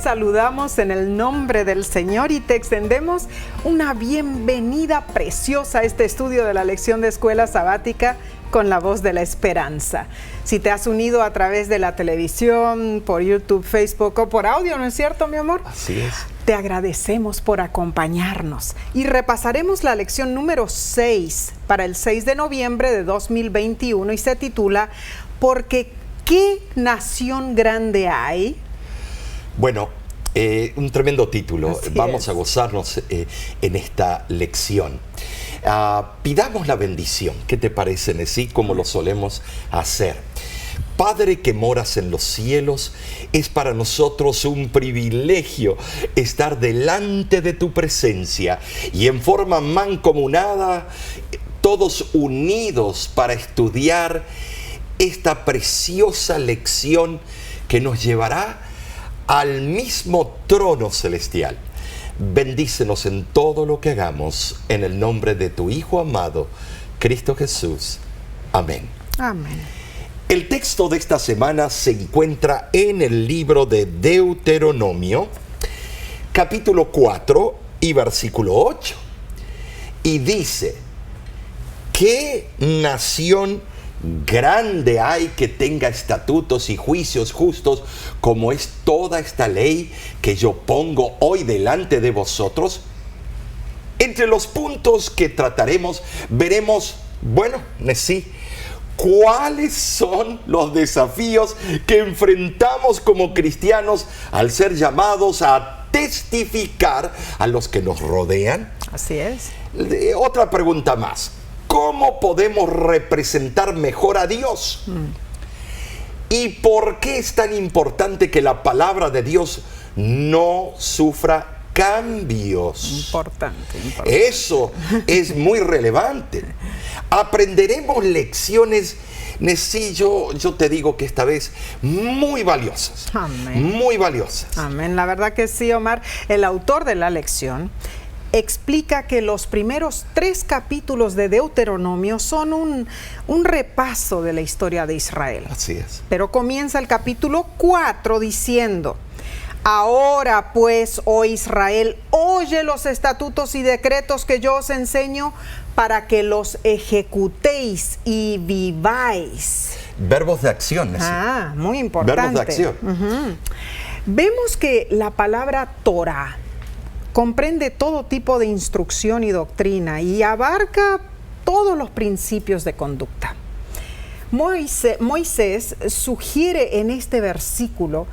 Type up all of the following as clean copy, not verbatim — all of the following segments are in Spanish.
saludamos en el nombre del Señor y te extendemos una bienvenida preciosa a este estudio de la lección de escuela sabática con la voz de la esperanza. Si te has unido a través de la televisión, por YouTube, Facebook o por audio, ¿no es cierto, mi amor? Así es. Te agradecemos por acompañarnos y repasaremos la lección número 6 para el 6 de noviembre de 2021 y se titula ¿Porque qué nación grande hay? Bueno, un tremendo título. Así Vamos es. a gozarnos en esta lección. Pidamos la bendición. ¿Qué te parece, Nesí? Como lo solemos hacer. Padre que moras en los cielos, es para nosotros un privilegio estar delante de tu presencia y en forma mancomunada, todos unidos para estudiar esta preciosa lección que nos llevará al mismo trono celestial. Bendícenos en todo lo que hagamos, en el nombre de tu Hijo amado, Cristo Jesús. Amén. Amén. El texto de esta semana se encuentra en el libro de Deuteronomio, capítulo 4 y versículo 8. Y dice, ¿qué nación grande hay que tenga estatutos y juicios justos como es toda esta ley que yo pongo hoy delante de vosotros? Entre los puntos que trataremos, veremos, sí, ¿cuáles son los desafíos que enfrentamos como cristianos al ser llamados a testificar a los que nos rodean? Así es. Otra pregunta más. ¿Cómo podemos representar mejor a Dios? ¿Y por qué es tan importante que la palabra de Dios no sufra cambios? Importante. Eso es muy relevante. Aprenderemos lecciones, Nesí, yo te digo que esta vez muy valiosas. Amén. Muy valiosas. Amén. La verdad que sí, Omar. El autor de la lección explica que los primeros 3 capítulos de Deuteronomio son un repaso de la historia de Israel. Así es. Pero comienza el capítulo 4 diciendo: Ahora pues, oh Israel, oye los estatutos y decretos que yo os enseño para que los ejecutéis y viváis. Verbos de acción, Nesí. Muy importante. Verbos de acción. Vemos que la palabra Torah comprende todo tipo de instrucción y doctrina y abarca todos los principios de conducta. Moisés sugiere en este versículo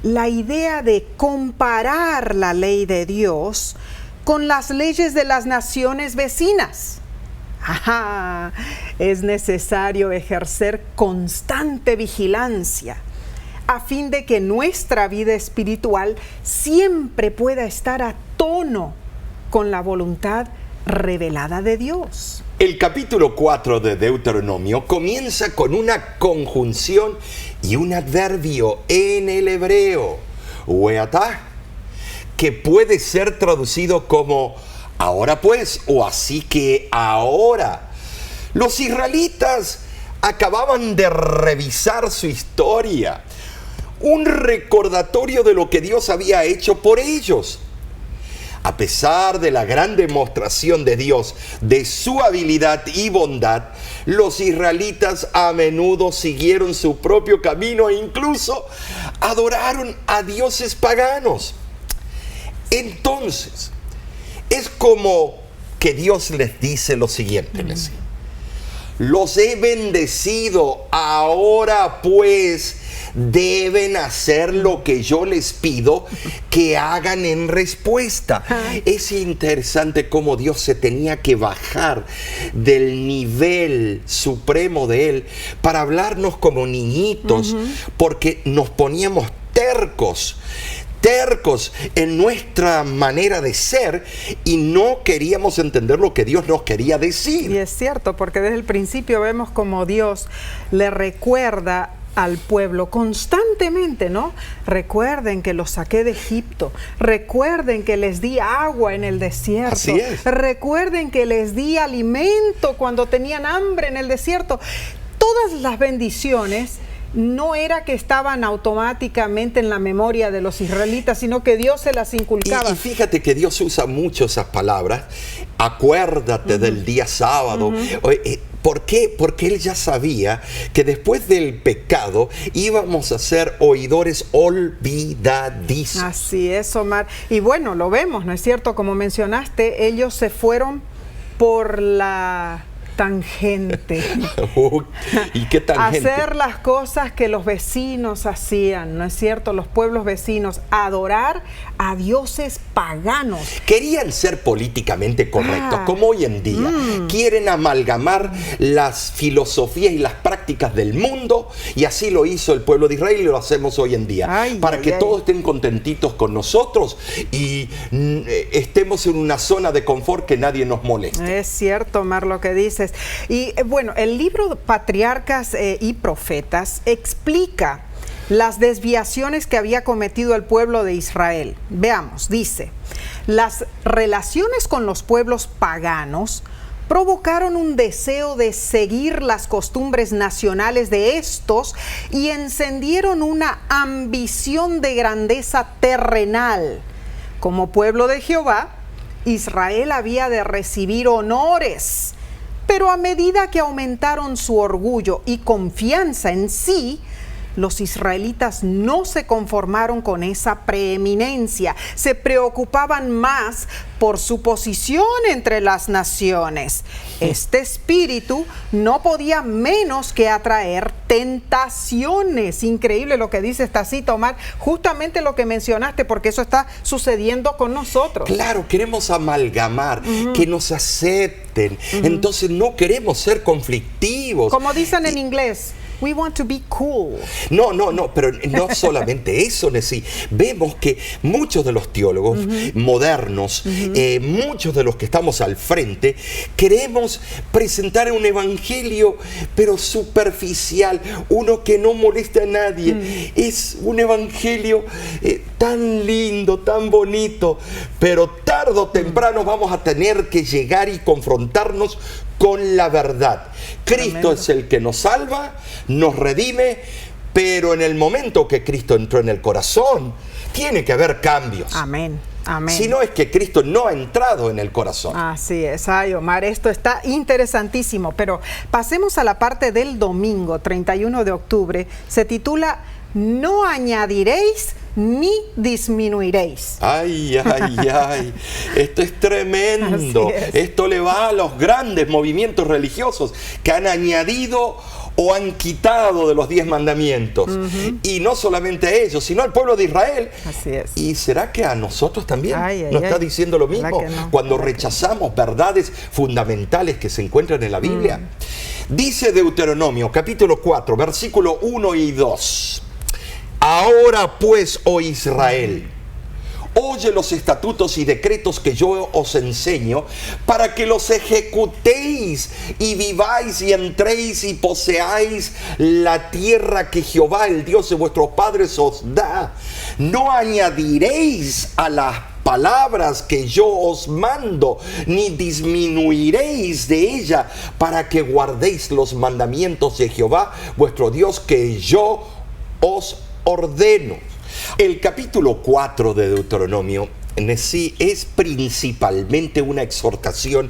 la idea de comparar la ley de Dios con las leyes de las naciones vecinas. Es necesario ejercer constante vigilancia a fin de que nuestra vida espiritual siempre pueda estar a tono con la voluntad revelada de Dios. El capítulo 4 de Deuteronomio comienza con una conjunción y un adverbio en el hebreo, weatah, que puede ser traducido como ahora pues, o así que ahora. Los israelitas acababan de revisar su historia, un recordatorio de lo que Dios había hecho por ellos. A pesar de la gran demostración de Dios, de su habilidad y bondad, los israelitas a menudo siguieron su propio camino e incluso adoraron a dioses paganos. Entonces, es como que Dios les dice lo siguiente, Nesí. Los he bendecido, ahora pues deben hacer lo que yo les pido que hagan en respuesta. Es interesante cómo Dios se tenía que bajar del nivel supremo de Él para hablarnos como niñitos, porque nos poníamos tercos en nuestra manera de ser y no queríamos entender lo que Dios nos quería decir. Y es cierto, porque desde el principio vemos como Dios le recuerda al pueblo constantemente, ¿no? Recuerden que los saqué de Egipto, recuerden que les di agua en el desierto, Así es. Recuerden que les di alimento cuando tenían hambre en el desierto. Todas las bendiciones no era que estaban automáticamente en la memoria de los israelitas, sino que Dios se las inculcaba. Y fíjate que Dios usa mucho esas palabras. Acuérdate del día sábado. ¿Por qué? Porque Él ya sabía que después del pecado íbamos a ser oidores olvidadizos. Así es, Omar. Y bueno, lo vemos, ¿no es cierto? Como mencionaste, ellos se fueron por la tangente. ¿Y qué tangente? Hacer las cosas que los vecinos hacían, ¿no es cierto? Los pueblos vecinos, adorar a dioses paganos. Querían ser políticamente correctos, como hoy en día. Quieren amalgamar las filosofías y las prácticas del mundo, y así lo hizo el pueblo de Israel y lo hacemos hoy en día. Para que todos estén contentitos con nosotros y estemos en una zona de confort que nadie nos moleste. Es cierto, Omar, lo que dices. Y bueno, el libro Patriarcas y Profetas explica las desviaciones que había cometido el pueblo de Israel. Veamos, dice: las relaciones con los pueblos paganos provocaron un deseo de seguir las costumbres nacionales de estos y encendieron una ambición de grandeza terrenal. Como pueblo de Jehová, Israel había de recibir honores, pero a medida que aumentaron su orgullo y confianza en sí, los israelitas no se conformaron con esa preeminencia, se preocupaban más por su posición entre las naciones. Este espíritu no podía menos que atraer tentaciones. Increíble lo que dice esta cita, Omar, justamente lo que mencionaste, porque eso está sucediendo con nosotros. Claro, queremos amalgamar, que nos acepten, entonces no queremos ser conflictivos. Como dicen en inglés, we want to be cool. No, pero no solamente eso, Nessie. Vemos que muchos de los teólogos modernos, muchos de los que estamos al frente, queremos presentar un evangelio, pero superficial, uno que no moleste a nadie. Es un evangelio tan lindo, tan bonito, pero tarde o temprano vamos a tener que llegar y confrontarnos con la verdad. Cristo Tremendo. Es el que nos salva, nos redime, pero en el momento que Cristo entró en el corazón, tiene que haber cambios. Amén. Amén. Si no, es que Cristo no ha entrado en el corazón. Así es, ay, Omar, esto está interesantísimo, pero pasemos a la parte del domingo, 31 de octubre, se titula "No añadiréis ni disminuiréis". Ay, esto es tremendo. Esto le va a los grandes movimientos religiosos que han añadido o han quitado de los 10 mandamientos. Y no solamente a ellos, sino al pueblo de Israel. Así es. ¿Y será que a nosotros también nos está diciendo lo mismo? No, cuando rechazamos verdades fundamentales que se encuentran en la Biblia. Dice Deuteronomio, capítulo 4, versículo 1 y 2. Ahora pues, oh Israel, oye los estatutos y decretos que yo os enseño, para que los ejecutéis y viváis y entréis y poseáis la tierra que Jehová, el Dios de vuestros padres, os da. No añadiréis a las palabras que yo os mando, ni disminuiréis de ella, para que guardéis los mandamientos de Jehová, vuestro Dios, que yo os ordeno. El capítulo 4 de Deuteronomio en sí es principalmente una exhortación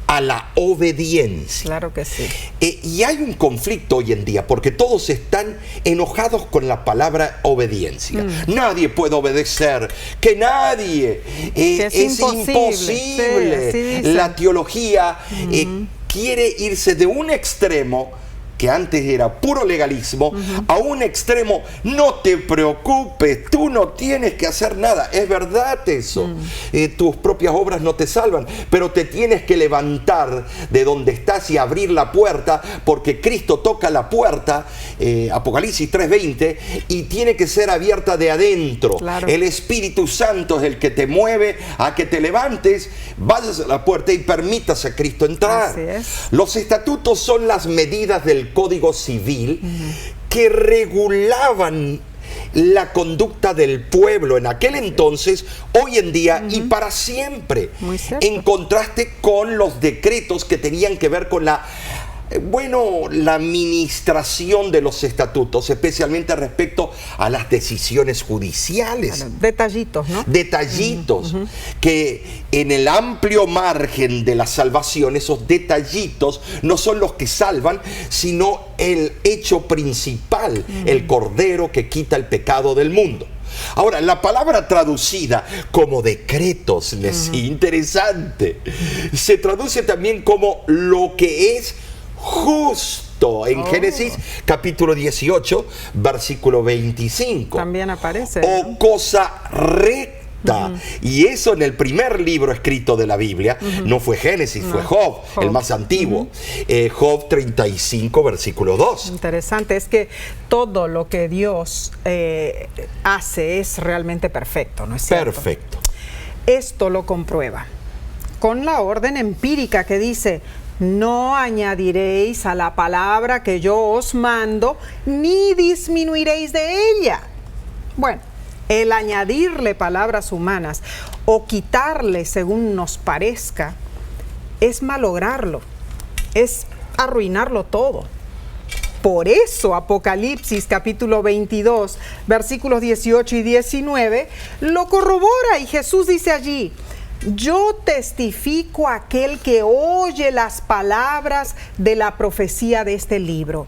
a la obediencia. Claro que sí. Y hay un conflicto hoy en día porque todos están enojados con la palabra obediencia. Nadie puede obedecer, que nadie, es imposible. Sí, la teología quiere irse de un extremo que antes era puro legalismo, a un extremo, no te preocupes, tú no tienes que hacer nada. Es verdad eso. Tus propias obras no te salvan, pero te tienes que levantar de donde estás y abrir la puerta, porque Cristo toca la puerta, Apocalipsis 3:20, y tiene que ser abierta de adentro. Claro. El Espíritu Santo es el que te mueve a que te levantes, vayas a la puerta y permitas a Cristo entrar. Así es. Los estatutos son las medidas del Código Civil que regulaban la conducta del pueblo en aquel entonces, hoy en día y para siempre. Muy cierto. En contraste con los decretos que tenían que ver con la la administración de los estatutos, especialmente respecto a las decisiones judiciales. Bueno, detallitos, ¿no? Detallitos, que en el amplio margen de la salvación, esos detallitos no son los que salvan, sino el hecho principal, el Cordero que quita el pecado del mundo. Ahora, la palabra traducida como decretos, es interesante. Se traduce también como lo que es justo en Génesis capítulo 18, versículo 25. También aparece, ¿no? O cosa recta. Y eso en el primer libro escrito de la Biblia no fue Génesis, fue Job, el más antiguo. Job 35, versículo 2. Interesante, es que todo lo que Dios hace es realmente perfecto, ¿no es cierto? Perfecto. Esto lo comprueba con la orden empírica que dice: no añadiréis a la palabra que yo os mando, ni disminuiréis de ella. Bueno, el añadirle palabras humanas o quitarle según nos parezca es malograrlo, es arruinarlo todo. Por eso Apocalipsis capítulo 22, versículos 18 y 19 lo corrobora, y Jesús dice allí: yo testifico a aquel que oye las palabras de la profecía de este libro.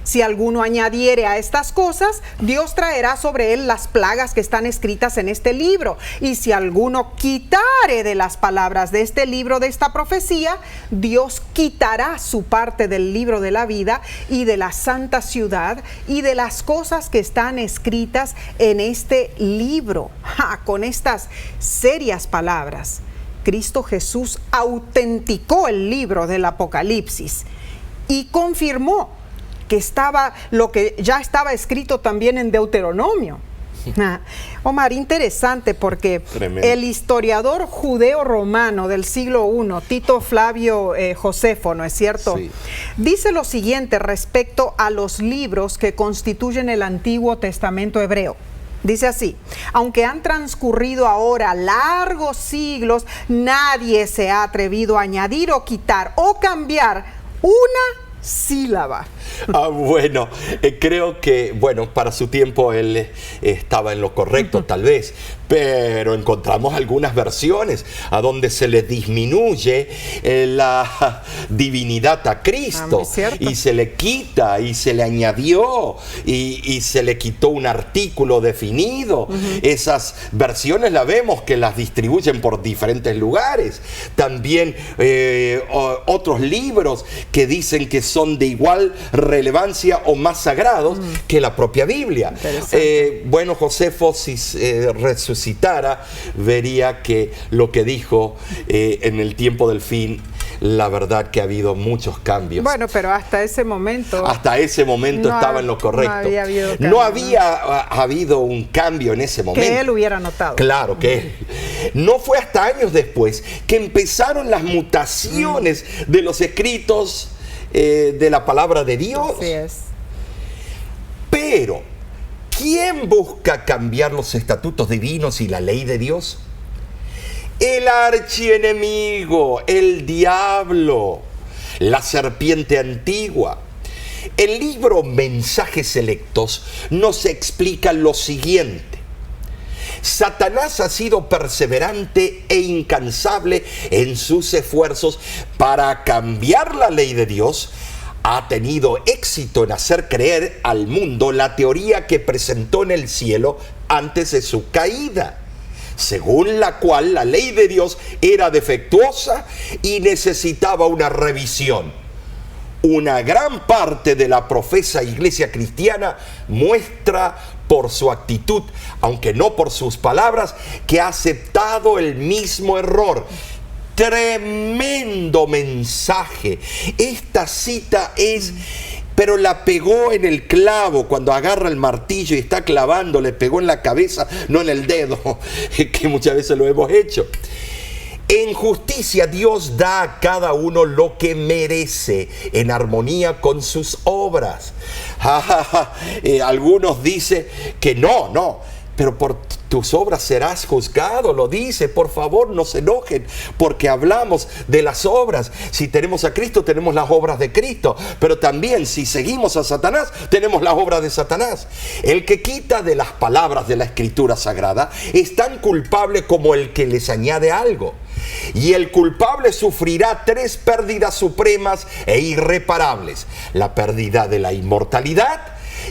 Si alguno añadiere a estas cosas, Dios traerá sobre él las plagas que están escritas en este libro. Y si alguno quitare de las palabras de este libro, de esta profecía, Dios quitará su parte del libro de la vida y de la santa ciudad y de las cosas que están escritas en este libro. Con estas serias palabras, Cristo Jesús autenticó el libro del Apocalipsis y confirmó que estaba lo que ya estaba escrito también en Deuteronomio. Omar, interesante, porque tremendo. El historiador judeo-romano del siglo I, Tito Flavio Josefo, ¿no es cierto? Sí. Dice lo siguiente respecto a los libros que constituyen el Antiguo Testamento hebreo. Dice así: aunque han transcurrido ahora largos siglos, nadie se ha atrevido a añadir o quitar o cambiar una sílaba. Bueno, creo que, para su tiempo él estaba en lo correcto, tal vez, pero encontramos algunas versiones a donde se le disminuye la divinidad a Cristo, y se le quita y se le añadió y se le quitó un artículo definido. Esas versiones las vemos que las distribuyen por diferentes lugares. También otros libros que dicen que son de igual relevancia o más sagrados que la propia Biblia. Josefo, si resucitara, vería que lo que dijo en el tiempo del fin, la verdad que ha habido muchos cambios. Bueno, pero hasta ese momento... Hasta ese momento no estaba en lo correcto. No había habido un cambio en ese momento. Que él hubiera notado. Claro que él. No fue hasta años después que empezaron las mutaciones de los escritos de la palabra de Dios. Así es. Pero, ¿quién busca cambiar los estatutos divinos y la ley de Dios? El archienemigo, el diablo, la serpiente antigua. El libro Mensajes Selectos nos explica lo siguiente: Satanás ha sido perseverante e incansable en sus esfuerzos para cambiar la ley de Dios. Ha tenido éxito en hacer creer al mundo la teoría que presentó en el cielo antes de su caída, según la cual la ley de Dios era defectuosa y necesitaba una revisión. Una gran parte de la profesa iglesia cristiana muestra por su actitud, aunque no por sus palabras, que ha aceptado el mismo error. Tremendo mensaje. Esta cita pero la pegó en el clavo cuando agarra el martillo y está clavando, le pegó en la cabeza, no en el dedo, que muchas veces lo hemos hecho. En justicia Dios da a cada uno lo que merece, en armonía con sus obras. Algunos dicen que no, pero por tus obras serás juzgado, lo dice. Por favor, no se enojen porque hablamos de las obras. Si tenemos a Cristo, tenemos las obras de Cristo, pero también si seguimos a Satanás, tenemos las obras de Satanás. El que quita de las palabras de la Escritura Sagrada es tan culpable como el que les añade algo. Y el culpable sufrirá 3 pérdidas supremas e irreparables: la pérdida de la inmortalidad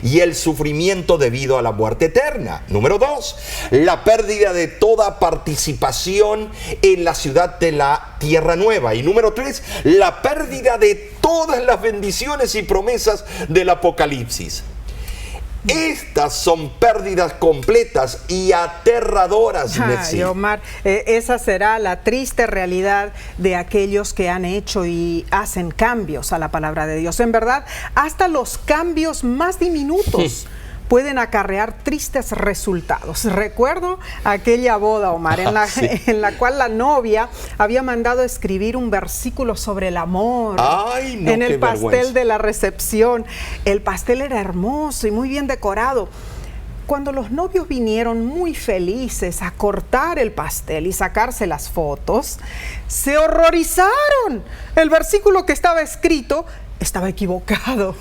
y el sufrimiento debido a la muerte eterna. Número 2, la pérdida de toda participación en la ciudad de la tierra nueva. Y número 3, la pérdida de todas las bendiciones y promesas del Apocalipsis. Estas son pérdidas completas y aterradoras, Ay, Omar, esa será la triste realidad de aquellos que han hecho y hacen cambios a la palabra de Dios. En verdad, hasta los cambios más diminutos pueden acarrear tristes resultados. Recuerdo aquella boda, Omar, en la cual la novia había mandado escribir un versículo sobre el amor. Ay, no, en el pastel vergüenza. de la recepción. El pastel era hermoso y muy bien decorado. Cuando los novios vinieron muy felices a cortar el pastel y sacarse las fotos, se horrorizaron. El versículo que estaba escrito estaba equivocado.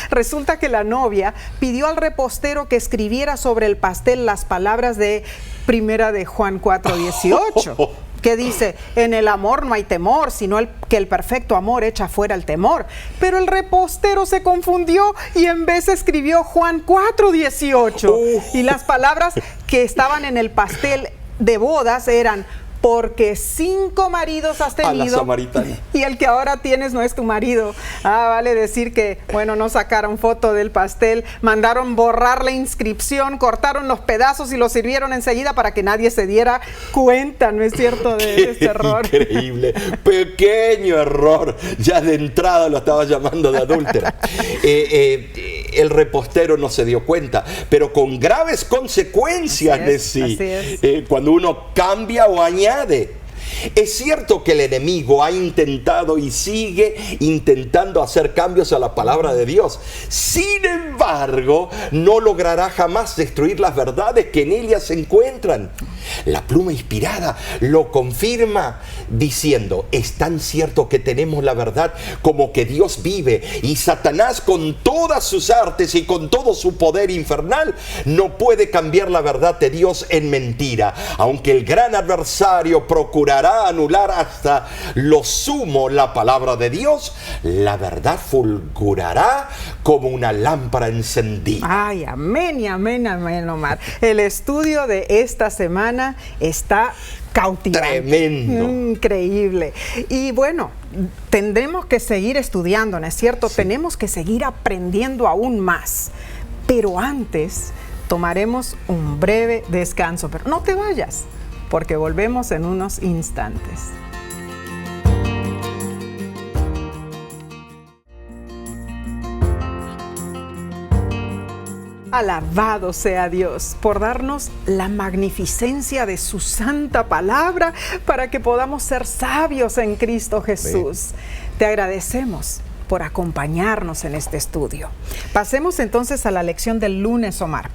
Resulta que la novia pidió al repostero que escribiera sobre el pastel las palabras de Primera de Juan 4:18. Que dice, en el amor no hay temor, sino que el perfecto amor echa fuera el temor. Pero el repostero se confundió y en vez escribió Juan 4:18. Y las palabras que estaban en el pastel de bodas eran: porque 5 maridos has tenido A la samaritana. y el que ahora tienes no es tu marido. Vale decir que, bueno, no sacaron foto del pastel, mandaron borrar la inscripción, cortaron los pedazos y los sirvieron enseguida para que nadie se diera cuenta, ¿no es cierto?, de este error. Increíble, pequeño error, ya de entrada lo estaba llamando de adúltera. El repostero no se dio cuenta, pero con graves consecuencias, así es. Cuando uno cambia o añade. Es cierto que el enemigo ha intentado y sigue intentando hacer cambios a la palabra de Dios. Sin embargo, no logrará jamás destruir las verdades que en ellas se encuentran. La pluma inspirada lo confirma diciendo: es tan cierto que tenemos la verdad como que Dios vive, y Satanás, con todas sus artes y con todo su poder infernal, no puede cambiar la verdad de Dios en mentira. Aunque el gran adversario procurará anular hasta lo sumo la palabra de Dios, la verdad fulgurará como una lámpara encendida. Ay, amén y amén, amén, Omar. El estudio de esta semana está cautivante. Tremendo. Increíble. Y bueno, tendremos que seguir estudiando, ¿no es cierto? Sí. Tenemos que seguir aprendiendo aún más. Pero antes tomaremos un breve descanso. Pero no te vayas, porque volvemos en unos instantes. Alabado sea Dios por darnos la magnificencia de su santa palabra para que podamos ser sabios en Cristo Jesús. Te agradecemos por acompañarnos en este estudio. Pasemos entonces a la lección del lunes, Omar.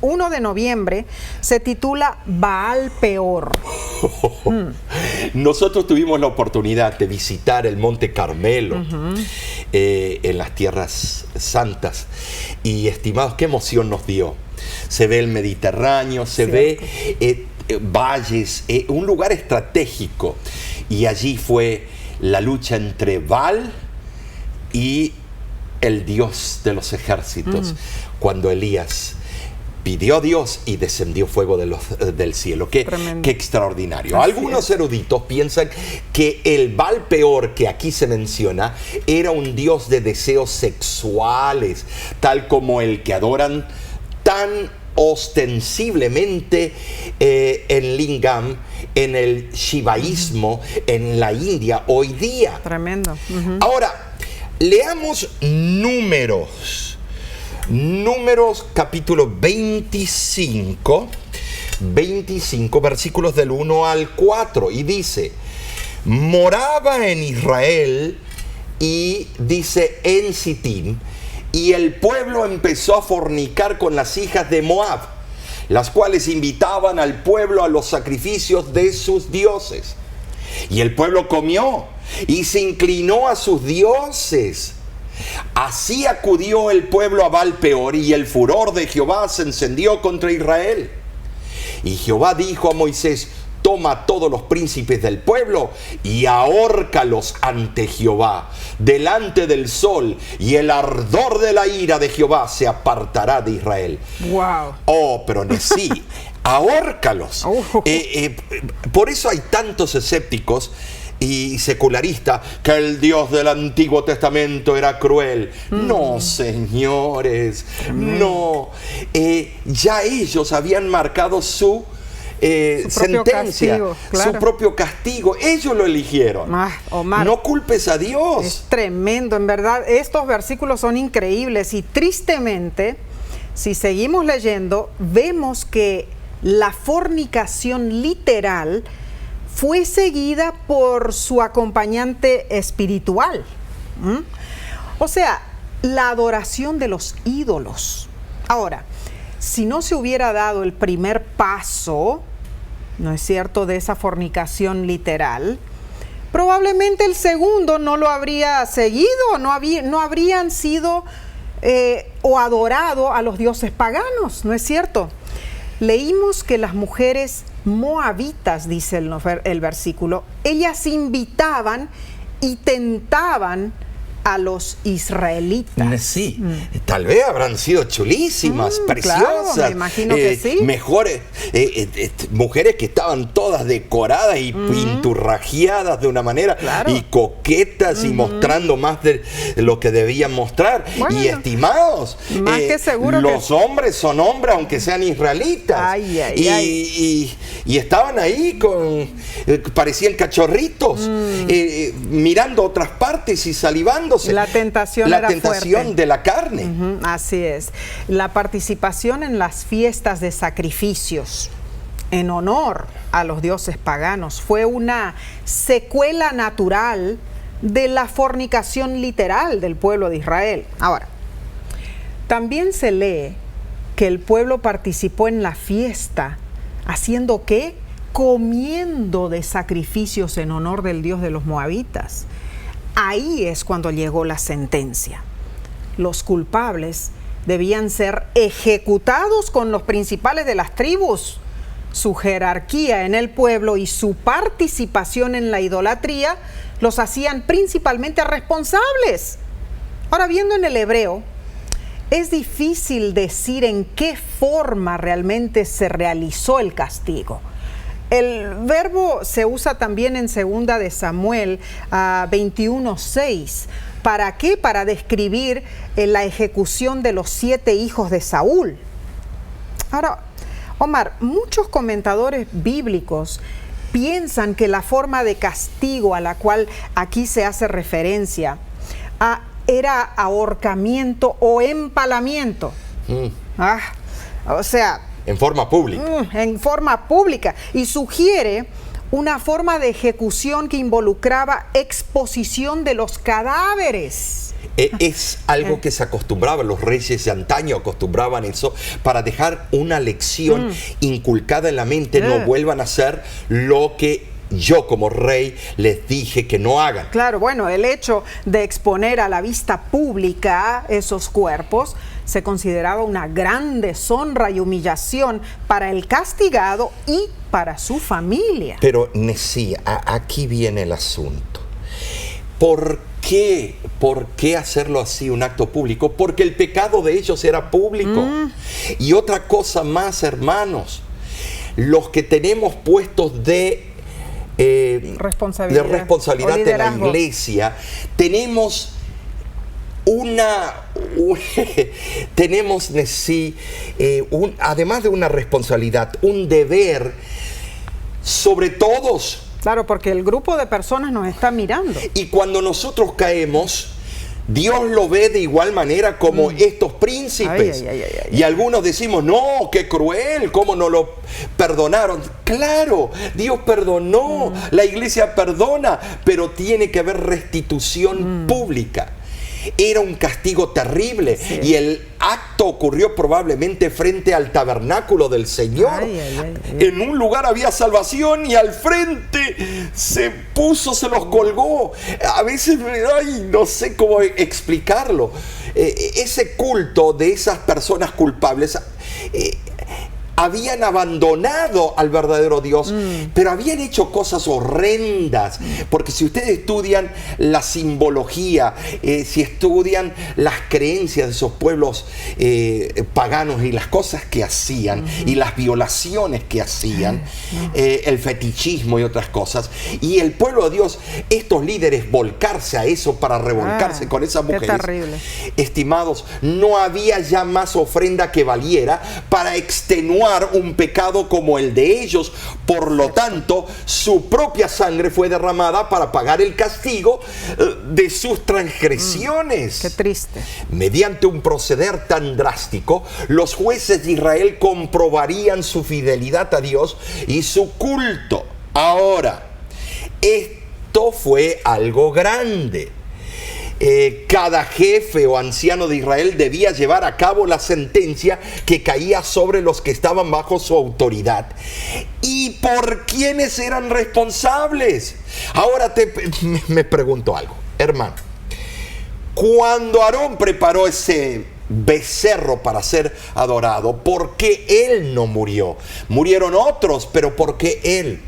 1 de noviembre se titula Baal Peor. Nosotros tuvimos la oportunidad de visitar el Monte Carmelo en las Tierras Santas, y estimados, qué emoción nos dio. Se ve el Mediterráneo, se ve valles, un lugar estratégico, y allí fue la lucha entre Baal y el Dios de los ejércitos, cuando Elías pidió a Dios y descendió fuego del cielo. Qué extraordinario. Así Algunos eruditos piensan que el Baal Peor que aquí se menciona era un dios de deseos sexuales, tal como el que adoran tan ostensiblemente en Lingam, en el shivaísmo, en la India hoy día. Tremendo. Ahora, leamos Números capítulo 25, versículos del 1 al 4, y dice: moraba en Israel, y dice en Sitín, y el pueblo empezó a fornicar con las hijas de Moab, las cuales invitaban al pueblo a los sacrificios de sus dioses. Y el pueblo comió y se inclinó a sus dioses. Así acudió el pueblo a Baal-peor, y el furor de Jehová se encendió contra Israel. Y Jehová dijo a Moisés: toma a todos los príncipes del pueblo y ahórcalos ante Jehová, delante del sol, y el ardor de la ira de Jehová se apartará de Israel. Wow. Oh, pero sí, ahórcalos. Por eso hay tantos escépticos y secularistas que el Dios del Antiguo Testamento era cruel. No, señores, no. Ya ellos habían marcado su sentencia, castigo, claro. Su propio castigo. Ellos lo eligieron. Omar, no culpes a Dios. Es tremendo, en verdad. Estos versículos son increíbles y tristemente, si seguimos leyendo, vemos que la fornicación literal fue seguida por su acompañante espiritual. O sea, la adoración de los ídolos. Ahora, si no se hubiera dado el primer paso, ¿no es cierto?, de esa fornicación literal, probablemente el segundo no lo habría seguido, no habrían sido o adorado a los dioses paganos, ¿no es cierto? Leímos que las mujeres moabitas, dice el versículo, ellas invitaban y tentaban a los israelitas. Sí, tal vez habrán sido chulísimas, preciosas. Claro, me imagino que sí. Mejores, mujeres que estaban todas decoradas y pinturrajeadas de una manera, claro, y coquetas y mostrando más de lo que debían mostrar. Bueno, y estimados, más que seguro los hombres son hombres aunque sean israelitas. Y estaban ahí parecían cachorritos, mirando otras partes y salivando. La tentación era fuerte. De la carne. Así es. La participación en las fiestas de sacrificios en honor a los dioses paganos fue una secuela natural de la fornicación literal del pueblo de Israel. Ahora, también se lee que el pueblo participó en la fiesta, ¿haciendo qué? Comiendo de sacrificios en honor del dios de los moabitas. Ahí es cuando llegó la sentencia. Los culpables debían ser ejecutados con los principales de las tribus. Su jerarquía en el pueblo y su participación en la idolatría los hacían principalmente responsables. Ahora, viendo en el hebreo, es difícil decir en qué forma realmente se realizó el castigo. El verbo se usa también en 2 de Samuel 21:6. ¿Para qué? Para describir la ejecución de los 7 hijos de Saúl. Ahora, Omar, muchos comentadores bíblicos piensan que la forma de castigo a la cual aquí se hace referencia era ahorcamiento o empalamiento. O sea, en forma pública. En forma pública. Y sugiere una forma de ejecución que involucraba exposición de los cadáveres. Es algo que se acostumbraba, los reyes de antaño acostumbraban eso para dejar una lección inculcada en la mente. No vuelvan a hacer lo que yo como rey les dije que no hagan. Claro, bueno, el hecho de exponer a la vista pública esos cuerpos se consideraba una gran deshonra y humillación para el castigado y para su familia. Pero, Nesí, aquí viene el asunto. ¿Por qué hacerlo así, un acto público? Porque el pecado de ellos era público. Y otra cosa más, hermanos, los que tenemos puestos de responsabilidad en la iglesia, tenemos además de una responsabilidad, un deber sobre todos. Claro, porque el grupo de personas nos está mirando. Y cuando nosotros caemos, Dios lo ve de igual manera como estos príncipes. Y algunos decimos, no, qué cruel, cómo no lo perdonaron. Claro, Dios perdonó, la iglesia perdona, pero tiene que haber restitución pública. Era un castigo terrible. Sí. Y el acto ocurrió probablemente frente al tabernáculo del Señor. En un lugar había salvación y al frente se los colgó. A veces, no sé cómo explicarlo. Ese culto de esas personas culpables habían abandonado al verdadero Dios, pero habían hecho cosas horrendas, porque si ustedes estudian la simbología, si estudian las creencias de esos pueblos paganos y las cosas que hacían, y las violaciones que hacían, el fetichismo y otras cosas, y el pueblo de Dios, estos líderes volcarse a eso para revolcarse con esas mujeres, terrible. Estimados, no había ya más ofrenda que valiera para extenuar un pecado como el de ellos. Por lo tanto, su propia sangre fue derramada para pagar el castigo de sus transgresiones. Qué triste. Mediante un proceder tan drástico, los jueces de Israel comprobarían su fidelidad a Dios y su culto. Ahora, esto fue algo grande. Cada jefe o anciano de Israel debía llevar a cabo la sentencia que caía sobre los que estaban bajo su autoridad. ¿Y por quiénes eran responsables? Ahora me pregunto algo, hermano. Cuando Aarón preparó ese becerro para ser adorado, ¿por qué él no murió? Murieron otros, pero ¿por qué él?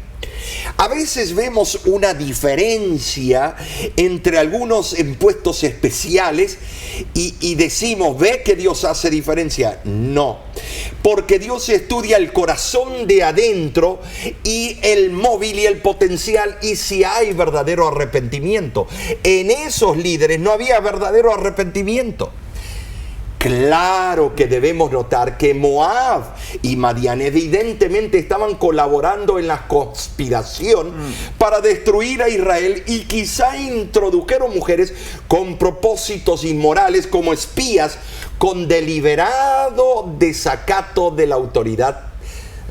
A veces vemos una diferencia entre algunos impuestos especiales y decimos, ¿ve que Dios hace diferencia? No, porque Dios estudia el corazón de adentro y el móvil y el potencial, y si hay verdadero arrepentimiento. En esos líderes no había verdadero arrepentimiento. Claro que debemos notar que Moab y Madián evidentemente estaban colaborando en la conspiración para destruir a Israel, y quizá introdujeron mujeres con propósitos inmorales como espías, con deliberado desacato de la autoridad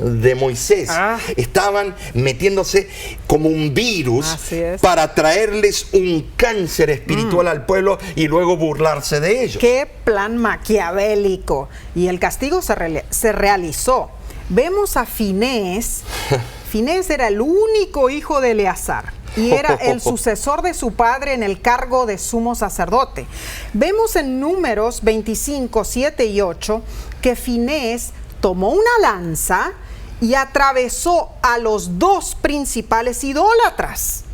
de Moisés. Estaban metiéndose como un virus para traerles un cáncer espiritual al pueblo y luego burlarse de ellos. ¡Qué plan maquiavélico! Y el castigo se realizó. Vemos a Finés. Finés era el único hijo de Eleazar y era el sucesor de su padre en el cargo de sumo sacerdote. Vemos en Números 25, 7 y 8 que Finés tomó una lanza y atravesó a los dos principales idólatras.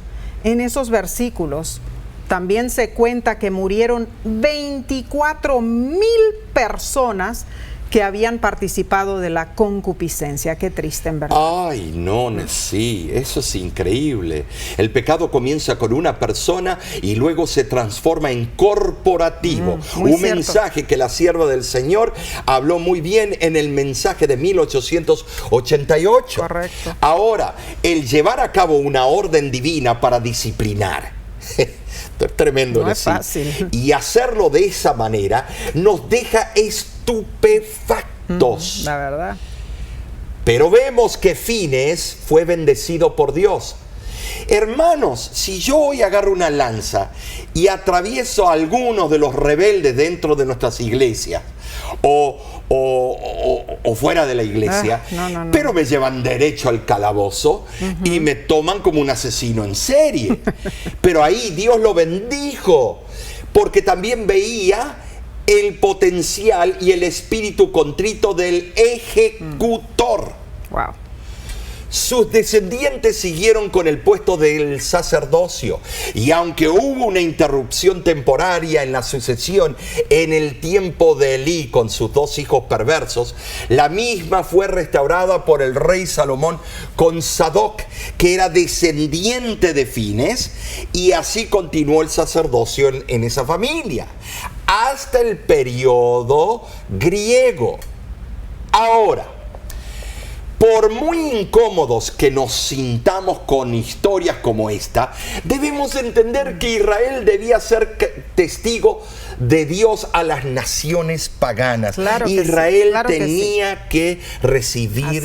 En esos versículos también se cuenta que murieron 24,000 personas que habían participado de la concupiscencia. Qué triste, en verdad. Ay, no, sí, eso es increíble. El pecado comienza con una persona y luego se transforma en corporativo. Un mensaje que la sierva del Señor habló muy bien en el mensaje de 1888. Correcto. Ahora, el llevar a cabo una orden divina para disciplinar. Esto es tremendo. No es fácil. Y hacerlo de esa manera nos deja estupefactos. La verdad. Pero vemos que Finés fue bendecido por Dios. Hermanos, si yo hoy agarro una lanza y atravieso a algunos de los rebeldes dentro de nuestras iglesias o fuera de la iglesia, no. pero me llevan derecho al calabozo y me toman como un asesino en serie. Pero ahí Dios lo bendijo, porque también veía el potencial y el espíritu contrito del ejecutor. Wow. Sus descendientes siguieron con el puesto del sacerdocio, y aunque hubo una interrupción temporaria en la sucesión en el tiempo de Elí con sus dos hijos perversos, la misma fue restaurada por el rey Salomón con Sadoc, que era descendiente de Finés, y así continuó el sacerdocio en esa familia hasta el periodo griego. Ahora, por muy incómodos que nos sintamos con historias como esta, debemos entender que Israel debía ser testigo de Dios a las naciones paganas. Claro que Israel claro tenía que recibir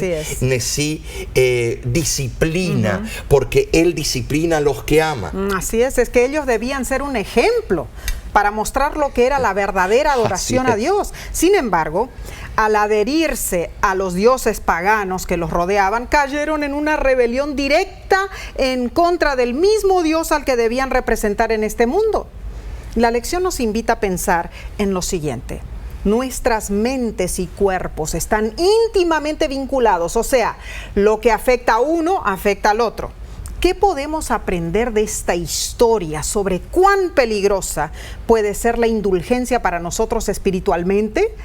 disciplina, porque Él disciplina a los que ama. Así es que ellos debían ser un ejemplo para mostrar lo que era la verdadera adoración a Dios. Sin embargo, al adherirse a los dioses paganos que los rodeaban, cayeron en una rebelión directa en contra del mismo Dios al que debían representar en este mundo. La lección nos invita a pensar en lo siguiente: nuestras mentes y cuerpos están íntimamente vinculados, o sea, lo que afecta a uno afecta al otro. ¿Qué podemos aprender de esta historia sobre cuán peligrosa puede ser la indulgencia para nosotros espiritualmente?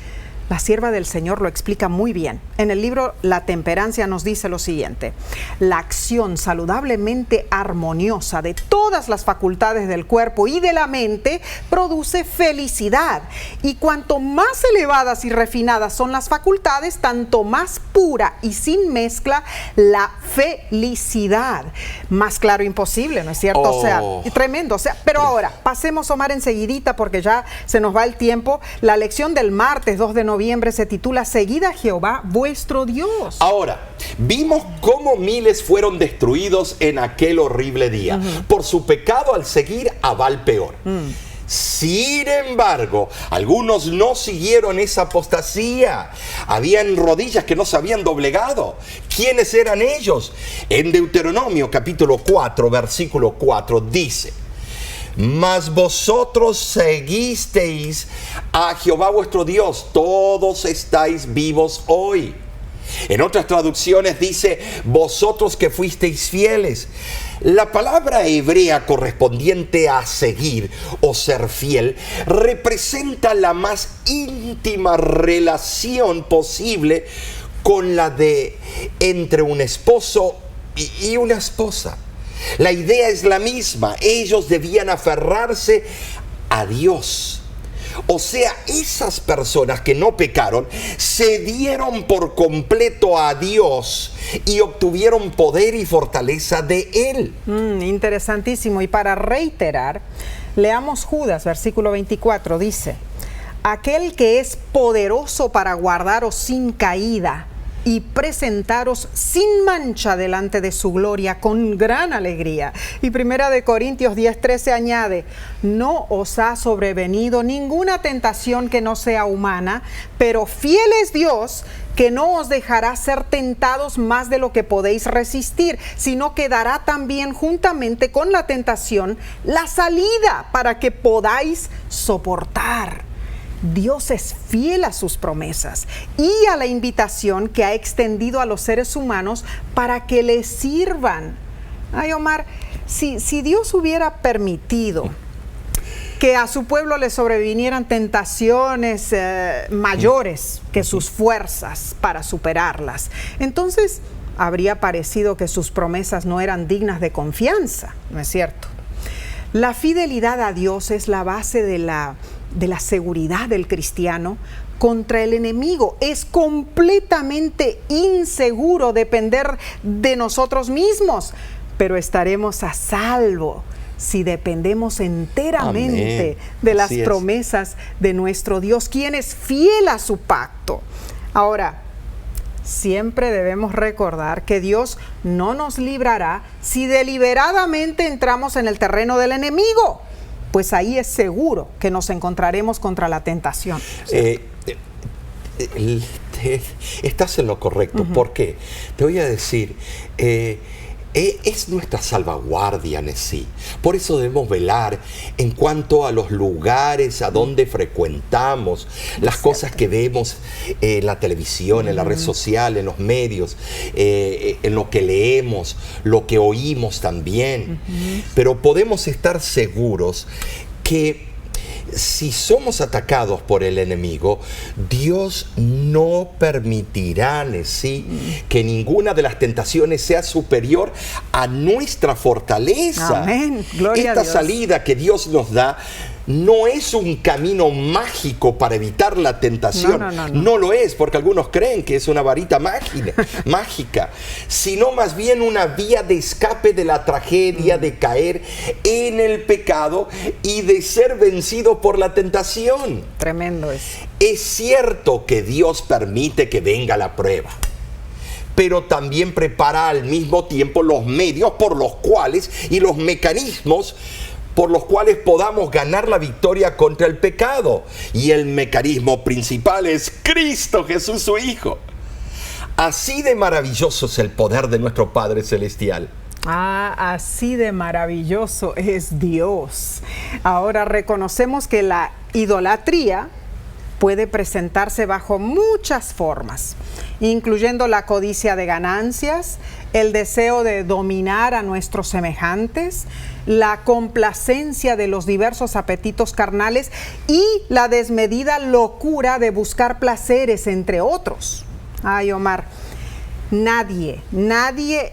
La sierva del Señor lo explica muy bien. En el libro La Temperancia nos dice lo siguiente: la acción saludablemente armoniosa de todas las facultades del cuerpo y de la mente produce felicidad. Y cuanto más elevadas y refinadas son las facultades, tanto más pura y sin mezcla la felicidad. Más claro imposible, ¿no es cierto? O sea, tremendo. O sea, pero ahora, pasemos, Omar, enseguidita, porque ya se nos va el tiempo. La lección del martes 2 de noviembre se titula Seguid a Jehová vuestro Dios. Ahora, vimos cómo miles fueron destruidos en aquel horrible día por su pecado al seguir a Baal peor. Sin embargo, algunos no siguieron esa apostasía. Habían rodillas que no se habían doblegado. ¿Quiénes eran ellos? En Deuteronomio capítulo 4, versículo 4 dice: mas vosotros seguisteis a Jehová vuestro Dios, todos estáis vivos hoy. En otras traducciones dice: vosotros que fuisteis fieles. La palabra hebrea correspondiente a seguir o ser fiel representa la más íntima relación posible con la de entre un esposo y una esposa. La idea es la misma. Ellos debían aferrarse a Dios. O sea, esas personas que no pecaron se dieron por completo a Dios y obtuvieron poder y fortaleza de Él. Interesantísimo. Y para reiterar, leamos Judas, versículo 24, dice: aquel que es poderoso para guardaros sin caída y presentaros sin mancha delante de su gloria con gran alegría. Y 1 Corintios 10:13 añade: no os ha sobrevenido ninguna tentación que no sea humana, pero fiel es Dios, que no os dejará ser tentados más de lo que podéis resistir, sino que dará también juntamente con la tentación la salida para que podáis soportar. Dios es fiel a sus promesas y a la invitación que ha extendido a los seres humanos para que le sirvan. Ay, Omar, si Dios hubiera permitido que a su pueblo le sobrevinieran tentaciones mayores que sus fuerzas para superarlas, entonces habría parecido que sus promesas no eran dignas de confianza, ¿no es cierto? La fidelidad a Dios es la base de la seguridad del cristiano contra el enemigo. Es completamente inseguro depender de nosotros mismos, pero estaremos a salvo si dependemos enteramente de las promesas de nuestro Dios, quien es fiel a su pacto. Ahora, siempre debemos recordar que Dios no nos librará si deliberadamente entramos en el terreno del enemigo, pues ahí es seguro que nos encontraremos contra la tentación. Estás en lo correcto. ¿Por qué? Te voy a decir, es nuestra salvaguardia en sí. Por eso debemos velar en cuanto a los lugares a donde frecuentamos, las cosas que vemos en la televisión, en la red social, en los medios, en lo que leemos, lo que oímos también. Pero podemos estar seguros que si somos atacados por el enemigo, Dios no permitirá que ninguna de las tentaciones sea superior a nuestra fortaleza. Amén. Gloria a Dios. Esta salida que Dios nos da no es un camino mágico para evitar la tentación. No lo es, porque algunos creen que es una varita mágica, sino más bien una vía de escape de la tragedia de caer en el pecado y de ser vencido por la tentación. Tremendo eso. Es cierto que Dios permite que venga la prueba, pero también prepara al mismo tiempo los medios por los cuales y los mecanismos por los cuales podamos ganar la victoria contra el pecado. Y el mecanismo principal es Cristo Jesús, su Hijo. Así de maravilloso es el poder de nuestro Padre Celestial. Así de maravilloso es Dios. Ahora reconocemos que la idolatría puede presentarse bajo muchas formas, incluyendo la codicia de ganancias, el deseo de dominar a nuestros semejantes, la complacencia de los diversos apetitos carnales y la desmedida locura de buscar placeres, entre otros. Ay, Omar, nadie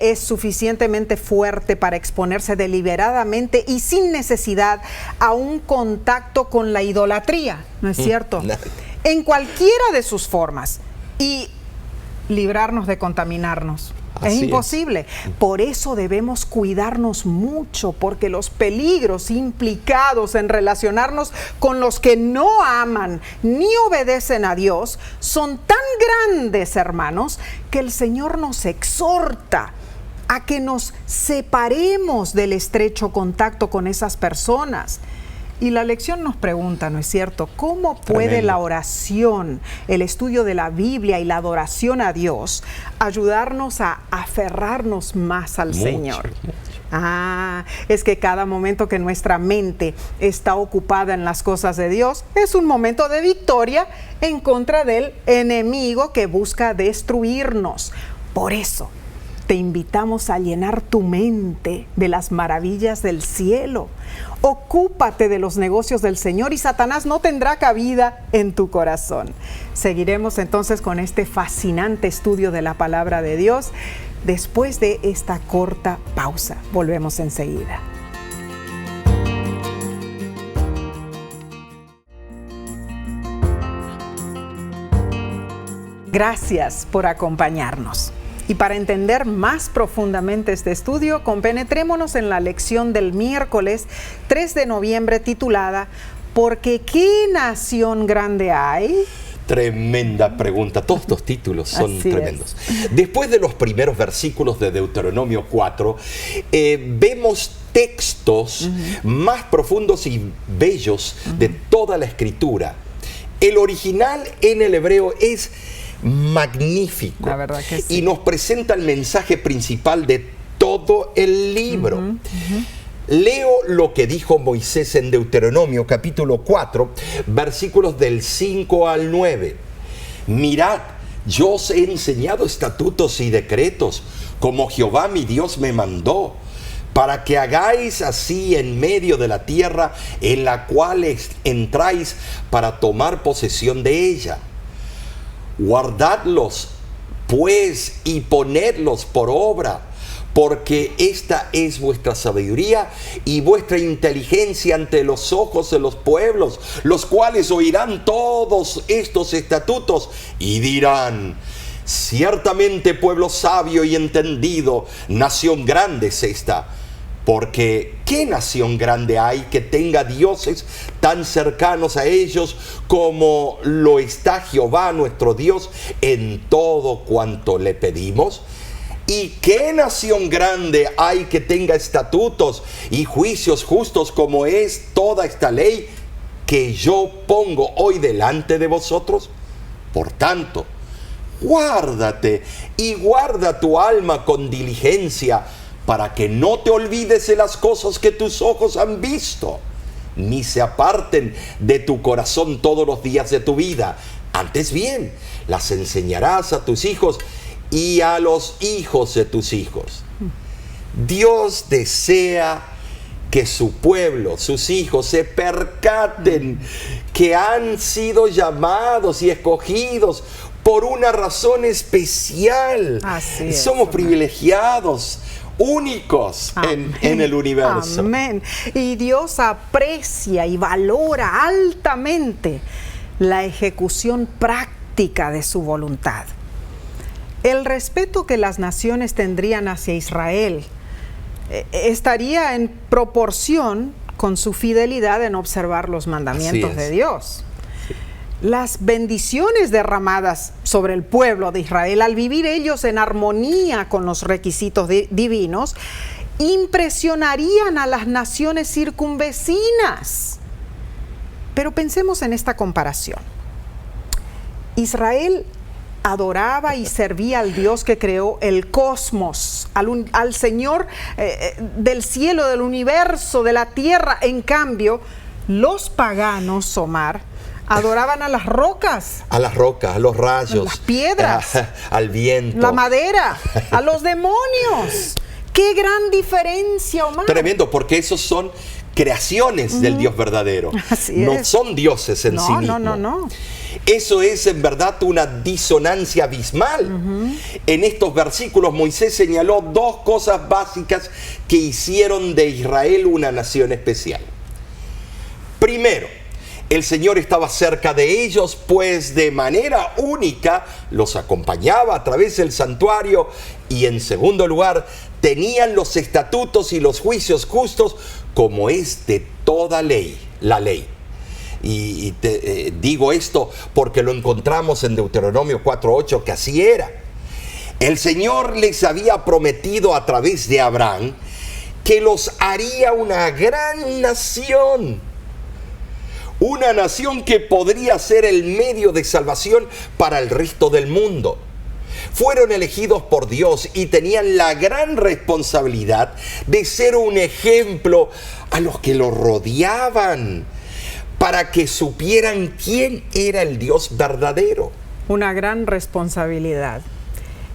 es suficientemente fuerte para exponerse deliberadamente y sin necesidad a un contacto con la idolatría, ¿no es cierto? En cualquiera de sus formas, y librarnos de contaminarnos. Es imposible. Por eso debemos cuidarnos mucho, porque los peligros implicados en relacionarnos con los que no aman ni obedecen a Dios son tan grandes, hermanos, que el Señor nos exhorta a que nos separemos del estrecho contacto con esas personas. Y la lección nos pregunta, ¿no es cierto?, ¿cómo puede la oración, el estudio de la Biblia y la adoración a Dios ayudarnos a aferrarnos más al Señor? Es que cada momento que nuestra mente está ocupada en las cosas de Dios es un momento de victoria en contra del enemigo que busca destruirnos. Por eso te invitamos a llenar tu mente de las maravillas del cielo. Ocúpate de los negocios del Señor y Satanás no tendrá cabida en tu corazón. Seguiremos entonces con este fascinante estudio de la palabra de Dios después de esta corta pausa. Volvemos enseguida. Gracias por acompañarnos. Y para entender más profundamente este estudio, compenetrémonos en la lección del miércoles 3 de noviembre titulada ¿Porque qué nación grande hay? Tremenda pregunta. Todos estos títulos son tremendos. Después de los primeros versículos de Deuteronomio 4, vemos textos más profundos y bellos de toda la Escritura. El original en el hebreo es magnífico, la verdad que sí, y nos presenta el mensaje principal de todo el libro. Leo lo que dijo Moisés en Deuteronomio capítulo 4, versículos del 5 al 9. Mirad, yo os he enseñado estatutos y decretos, como Jehová mi Dios me mandó, para que hagáis así en medio de la tierra en la cual entráis para tomar posesión de ella. Guardadlos, pues, y ponedlos por obra, porque esta es vuestra sabiduría y vuestra inteligencia ante los ojos de los pueblos, los cuales oirán todos estos estatutos y dirán: ciertamente pueblo sabio y entendido, nación grande es esta. Porque ¿qué nación grande hay que tenga dioses tan cercanos a ellos como lo está Jehová nuestro Dios en todo cuanto le pedimos? ¿Y qué nación grande hay que tenga estatutos y juicios justos como es toda esta ley que yo pongo hoy delante de vosotros? Por tanto, guárdate y guarda tu alma con diligencia, para que no te olvides de las cosas que tus ojos han visto, ni se aparten de tu corazón todos los días de tu vida. Antes bien, las enseñarás a tus hijos y a los hijos de tus hijos. Dios desea que su pueblo, sus hijos, se percaten que han sido llamados y escogidos por una razón especial. Así es, somos privilegiados, únicos en el universo. Amén. Y Dios aprecia y valora altamente la ejecución práctica de su voluntad. El respeto que las naciones tendrían hacia Israel estaría en proporción con su fidelidad en observar los mandamientos de Dios. Las bendiciones derramadas sobre el pueblo de Israel al vivir ellos en armonía con los requisitos divinos impresionarían a las naciones circunvecinas. Pero pensemos en esta comparación. Israel adoraba y servía al Dios que creó el cosmos, al Señor del cielo, del universo, de la tierra. En cambio, los paganos, Omar, adoraban a las rocas. A las rocas, a los rayos. A las piedras. Al viento. La madera. A los demonios. ¡Qué gran diferencia, Omar! Tremendo, porque esos son creaciones del Dios verdadero. Así no es. son dioses en sí mismos. No. Eso es en verdad una disonancia abismal. En estos versículos Moisés señaló dos cosas básicas que hicieron de Israel una nación especial. Primero, el Señor estaba cerca de ellos, pues de manera única los acompañaba a través del santuario. Y en segundo lugar, tenían los estatutos y los juicios justos como es de toda ley, la ley. Y digo esto porque lo encontramos en Deuteronomio 4:8, que así era. El Señor les había prometido a través de Abraham que los haría una gran nación. Una nación que podría ser el medio de salvación para el resto del mundo. Fueron elegidos por Dios y tenían la gran responsabilidad de ser un ejemplo a los que los rodeaban, para que supieran quién era el Dios verdadero. Una gran responsabilidad.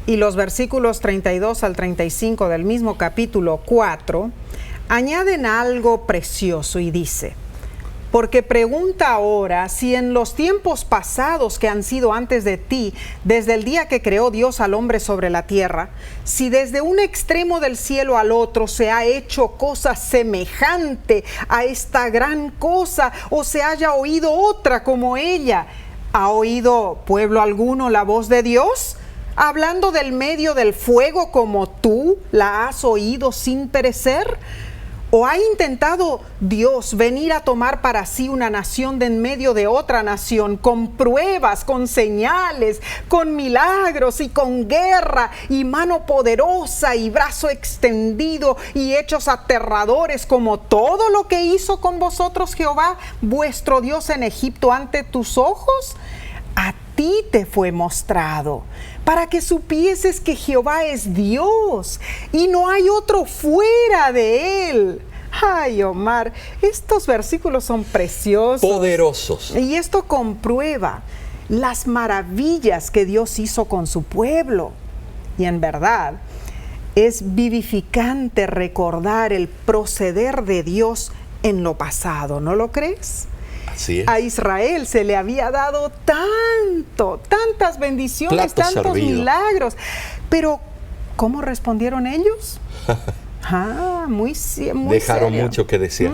Y los versículos 32 al 35 del mismo capítulo 4 añaden algo precioso y dice: porque pregunta ahora si en los tiempos pasados que han sido antes de ti, desde el día que creó Dios al hombre sobre la tierra, si desde un extremo del cielo al otro se ha hecho cosa semejante a esta gran cosa, o se haya oído otra como ella. ¿Ha oído pueblo alguno la voz de Dios? Hablando del medio del fuego como tú la has oído sin perecer. ¿O ha intentado Dios venir a tomar para sí una nación de en medio de otra nación, con pruebas, con señales, con milagros y con guerra y mano poderosa y brazo extendido y hechos aterradores, como todo lo que hizo con vosotros Jehová, vuestro Dios en Egipto ante tus ojos? A ti te fue mostrado, para que supieses que Jehová es Dios y no hay otro fuera de Él. Ay, Omar, estos versículos son preciosos. Poderosos. Y esto comprueba las maravillas que Dios hizo con su pueblo. Y en verdad, es vivificante recordar el proceder de Dios en lo pasado, ¿no lo crees? Así es. A Israel se le había dado tantas bendiciones, Plato tantos servido. milagros. Pero, ¿cómo respondieron ellos? Muy Dejaron serio. mucho que desear.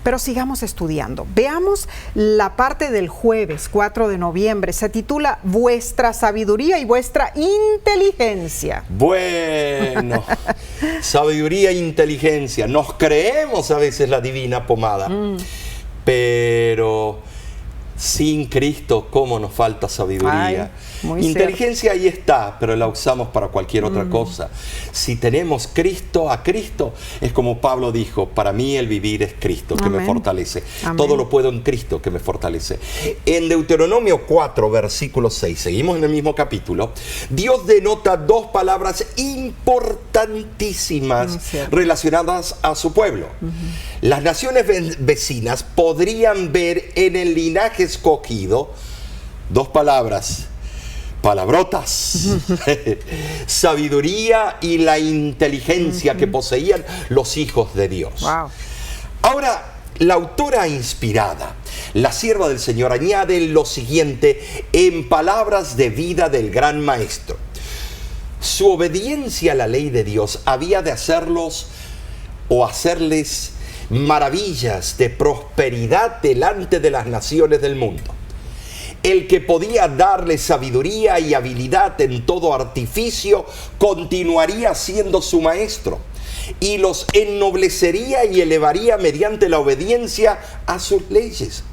Pero sigamos estudiando. Veamos la parte del jueves 4 de noviembre. Se titula Vuestra sabiduría y vuestra inteligencia. Bueno, sabiduría e inteligencia. Nos creemos a veces la divina pomada. Pero sin Cristo, ¿cómo nos falta sabiduría? Muy Inteligencia ahí está, pero la usamos para cualquier otra cosa. Si tenemos a Cristo, es como Pablo dijo: para mí el vivir es Cristo, que me fortalece. Amén. Todo lo puedo en Cristo, que me fortalece. En Deuteronomio 4, versículo 6, seguimos en el mismo capítulo, Dios denota dos palabras importantísimas relacionadas a su pueblo. Las naciones vecinas podrían ver en el linaje escogido dos palabras, palabrotas, sabiduría y la inteligencia que poseían los hijos de Dios. Wow. Ahora, la autora inspirada, la sierva del Señor, añade lo siguiente en palabras de vida del gran maestro: su obediencia a la ley de Dios había de hacerles maravillas de prosperidad delante de las naciones del mundo. El que podía darles sabiduría y habilidad en todo artificio continuaría siendo su maestro, y los ennoblecería y elevaría mediante la obediencia a sus leyes.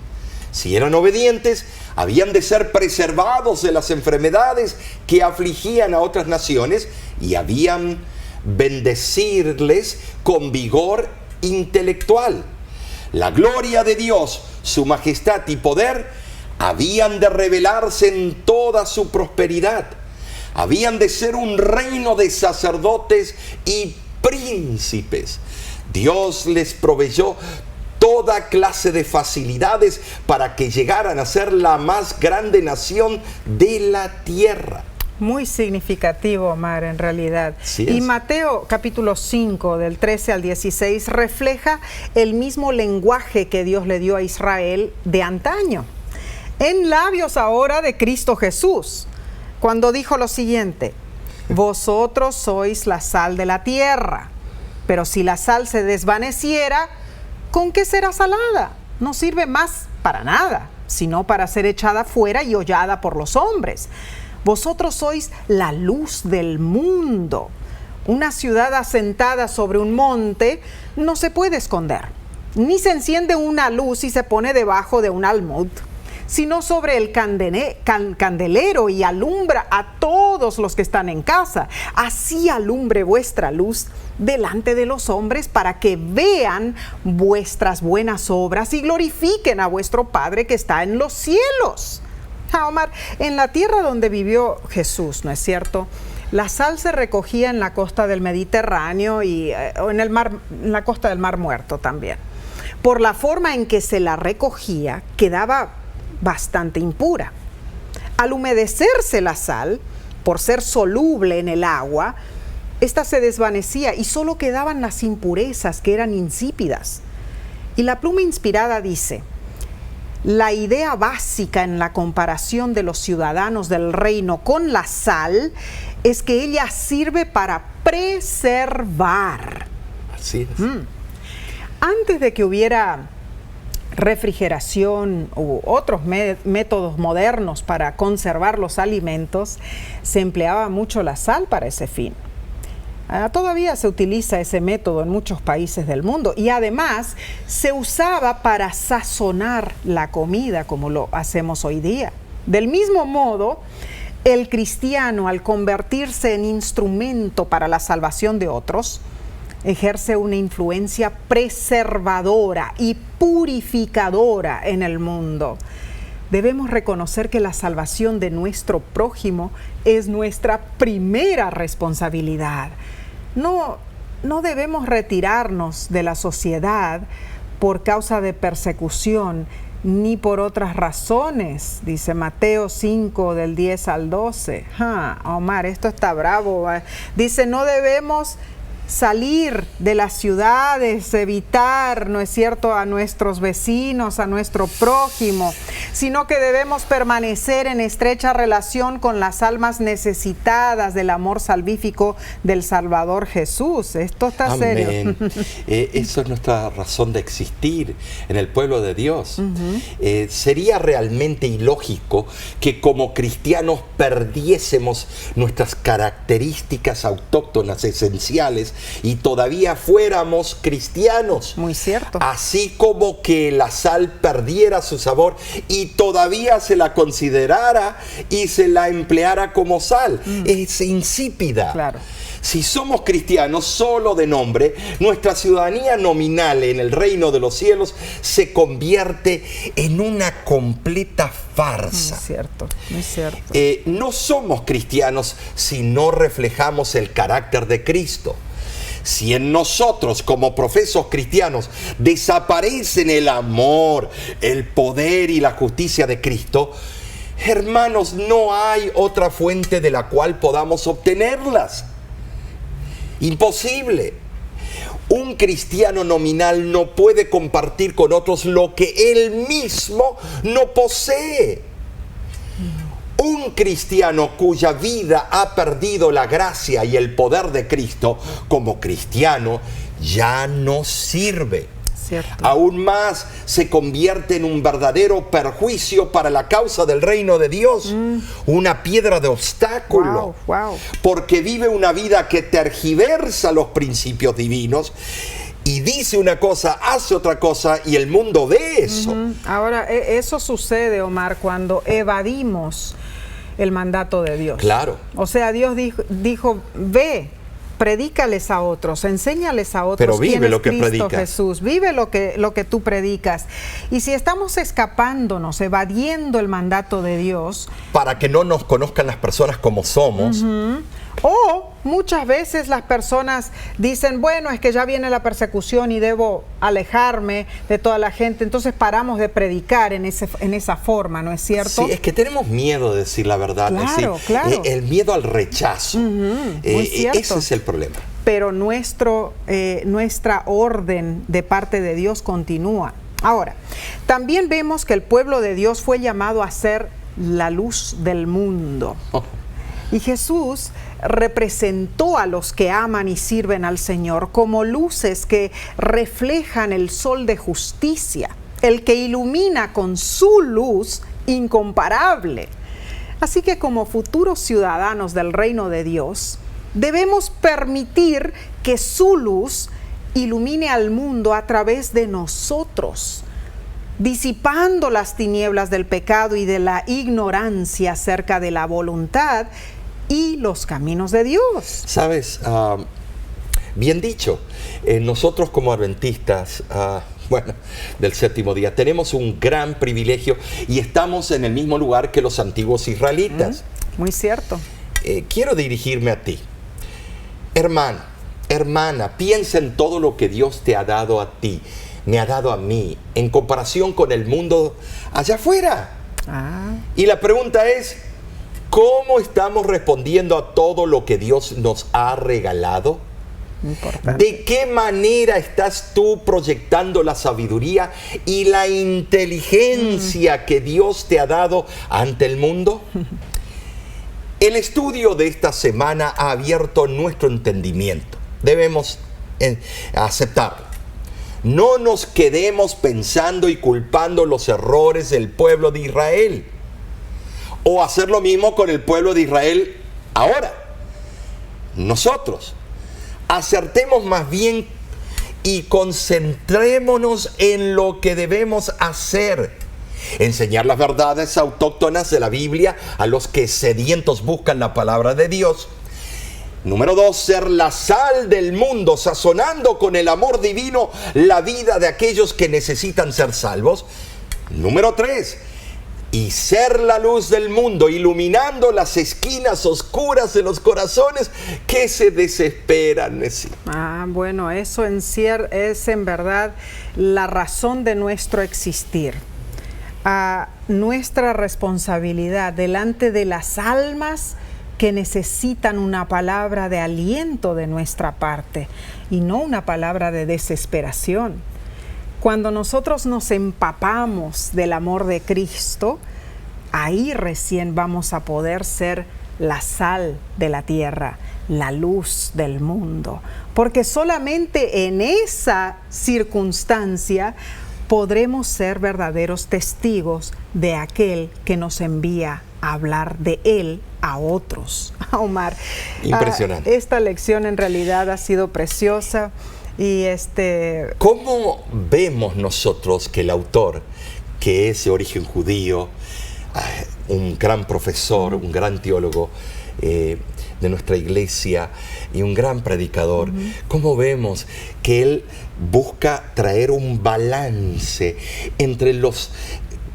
Si eran obedientes, habían de ser preservados de las enfermedades que afligían a otras naciones, y habían bendecirles con vigor intelectual. La gloria de Dios, su majestad y poder habían de revelarse en toda su prosperidad. Habían de ser un reino de sacerdotes y príncipes. Dios les proveyó toda clase de facilidades para que llegaran a ser la más grande nación de la tierra. Muy significativo, Omar, en realidad. Y Mateo capítulo 5, del 13 al 16, refleja el mismo lenguaje que Dios le dio a Israel de antaño, en labios ahora de Cristo Jesús, cuando dijo lo siguiente: vosotros sois la sal de la tierra, pero si la sal se desvaneciera, ¿con qué será salada? No sirve más para nada, sino para ser echada fuera y hollada por los hombres. Vosotros sois la luz del mundo. Una ciudad asentada sobre un monte no se puede esconder, ni se enciende una luz y se pone debajo de un almud, sino sobre el candelero y alumbra a todos los que están en casa. Así alumbre vuestra luz delante de los hombres, para que vean vuestras buenas obras y glorifiquen a vuestro Padre que está en los cielos. Omar, en la tierra donde vivió Jesús, ¿no es cierto?, la sal se recogía en la costa del Mediterráneo y en la costa del Mar Muerto también. Por la forma en que se la recogía, quedaba bastante impura. Al humedecerse la sal, por ser soluble en el agua, esta se desvanecía y solo quedaban las impurezas, que eran insípidas. Y la pluma inspirada dice: la idea básica en la comparación de los ciudadanos del reino con la sal es que ella sirve para preservar. Así es. Antes de que hubiera refrigeración u otros métodos modernos para conservar los alimentos, se empleaba mucho la sal para ese fin. Todavía se utiliza ese método en muchos países del mundo, y además se usaba para sazonar la comida como lo hacemos hoy día. Del mismo modo, el cristiano, al convertirse en instrumento para la salvación de otros, ejerce una influencia preservadora y purificadora en el mundo. Debemos reconocer que la salvación de nuestro prójimo es nuestra primera responsabilidad. No debemos retirarnos de la sociedad por causa de persecución, ni por otras razones, dice Mateo 5, del 10 al 12. Omar, esto está bravo. Dice, no debemos salir de las ciudades, evitar, ¿no es cierto?, a nuestros vecinos, a nuestro prójimo, sino que debemos permanecer en estrecha relación con las almas necesitadas del amor salvífico del Salvador Jesús. Esto está serio. Eso es nuestra razón de existir en el pueblo de Dios. Sería realmente ilógico que como cristianos perdiésemos nuestras características autóctonas esenciales y todavía fuéramos cristianos. Muy cierto. Así como que la sal perdiera su sabor y todavía se la considerara y se la empleara como sal. Es insípida. Claro. Si somos cristianos solo de nombre, nuestra ciudadanía nominal en el reino de los cielos se convierte en una completa farsa. Muy cierto, muy cierto. No somos cristianos si no reflejamos el carácter de Cristo. Si en nosotros, como profesos cristianos, desaparecen el amor, el poder y la justicia de Cristo, hermanos, no hay otra fuente de la cual podamos obtenerlas. Imposible. Un cristiano nominal no puede compartir con otros lo que él mismo no posee. Un cristiano cuya vida ha perdido la gracia y el poder de Cristo, como cristiano, ya no sirve. Cierto. Aún más se convierte en un verdadero perjuicio para la causa del reino de Dios, una piedra de obstáculo, porque vive una vida que tergiversa los principios divinos y dice una cosa, hace otra cosa, y el mundo ve eso. Ahora, eso sucede, Omar, cuando evadimos el mandato de Dios. Claro. O sea, Dios dijo, ve, predícales a otros, enséñales a otros. Pero vive quién es lo que Cristo predicas. Jesús, vive lo que tú predicas. Y si estamos escapándonos, evadiendo el mandato de Dios, para que no nos conozcan las personas como somos, o muchas veces las personas dicen, bueno, es que ya viene la persecución y debo alejarme de toda la gente, entonces paramos de predicar en esa forma, ¿no es cierto? Sí, es que tenemos miedo de decir la verdad. Claro, es decir, claro. El miedo al rechazo. Muy cierto. Ese es el problema. Pero nuestra orden de parte de Dios continúa. Ahora, también vemos que el pueblo de Dios fue llamado a ser la luz del mundo. Y Jesús representó a los que aman y sirven al Señor como luces que reflejan el sol de justicia, el que ilumina con su luz incomparable. Así que como futuros ciudadanos del reino de Dios, debemos permitir que su luz ilumine al mundo a través de nosotros, disipando las tinieblas del pecado y de la ignorancia acerca de la voluntad y los caminos de Dios. Sabes, bien dicho, nosotros como adventistas, del séptimo día, tenemos un gran privilegio y estamos en el mismo lugar que los antiguos israelitas. Muy cierto. Quiero dirigirme a ti. Hermano, hermana, piensa en todo lo que Dios te ha dado a ti, me ha dado a mí, en comparación con el mundo allá afuera. Y la pregunta es, ¿cómo estamos respondiendo a todo lo que Dios nos ha regalado? Importante. ¿De qué manera estás tú proyectando la sabiduría y la inteligencia que Dios te ha dado ante el mundo? El estudio de esta semana ha abierto nuestro entendimiento. Debemos aceptarlo. No nos quedemos pensando y culpando los errores del pueblo de Israel, o hacer lo mismo con el pueblo de Israel ahora. Nosotros acertemos más bien y concentrémonos en lo que debemos hacer. Enseñar las verdades autóctonas de la Biblia a los que sedientos buscan la palabra de Dios. Número 2, ser la sal del mundo, sazonando con el amor divino la vida de aquellos que necesitan ser salvos. Número 3, y ser la luz del mundo, iluminando las esquinas oscuras de los corazones que se desesperan. Bueno, eso es en verdad la razón de nuestro existir. Nuestra responsabilidad delante de las almas que necesitan una palabra de aliento de nuestra parte y no una palabra de desesperación. Cuando nosotros nos empapamos del amor de Cristo, ahí recién vamos a poder ser la sal de la tierra, la luz del mundo. Porque solamente en esa circunstancia podremos ser verdaderos testigos de aquel que nos envía a hablar de Él a otros. Omar, impresionante. Esta lección en realidad ha sido preciosa. Y ¿Cómo vemos nosotros que el autor, que es de origen judío, un gran profesor, un gran teólogo de nuestra iglesia y un gran predicador, cómo vemos que él busca traer un balance entre los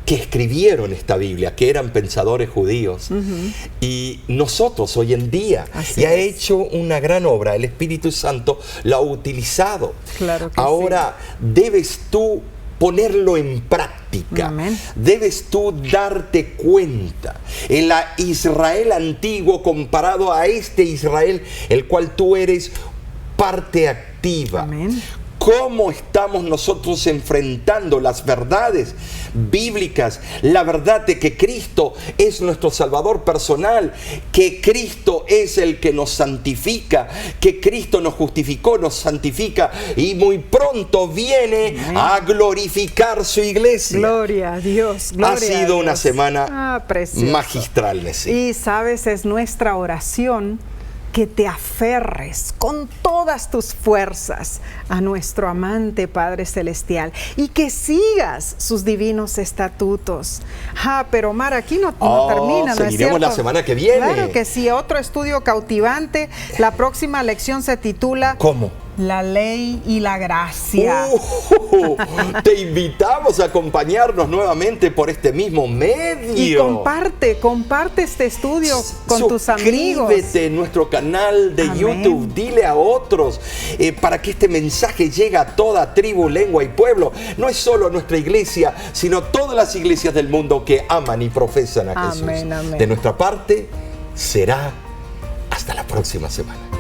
que escribieron esta Biblia, que eran pensadores judíos, y nosotros hoy en día? Así y ha es. hecho una gran obra, el Espíritu Santo la ha utilizado. Claro que ahora sí. Debes tú ponerlo en práctica. Amén. Debes tú darte cuenta. En la Israel antiguo comparado a este Israel, el cual tú eres parte activa. Amén. ¿Cómo estamos nosotros enfrentando las verdades bíblicas? La verdad de que Cristo es nuestro Salvador personal, que Cristo es el que nos santifica, que Cristo nos justificó, nos santifica y muy pronto viene a glorificar su iglesia. Gloria a Dios. Gloria ha sido una semana precioso. magistral, Nessie. Y sabes, es nuestra oración que te aferres con todas tus fuerzas a nuestro amante Padre Celestial y que sigas sus divinos estatutos. Pero Omar, aquí no termina, ¿no es seguiremos cierto? la semana que viene. Claro que sí, otro estudio cautivante. La próxima lección se titula ¿Cómo? La ley y la gracia. Te invitamos a acompañarnos nuevamente por este mismo medio. Y comparte este estudio con tus amigos. Suscríbete en nuestro canal de YouTube, dile a otros para que este mensaje llegue a toda tribu, lengua y pueblo. No es solo nuestra iglesia, sino todas las iglesias del mundo que aman y profesan a Jesús. Amén. De nuestra parte, será hasta la próxima semana.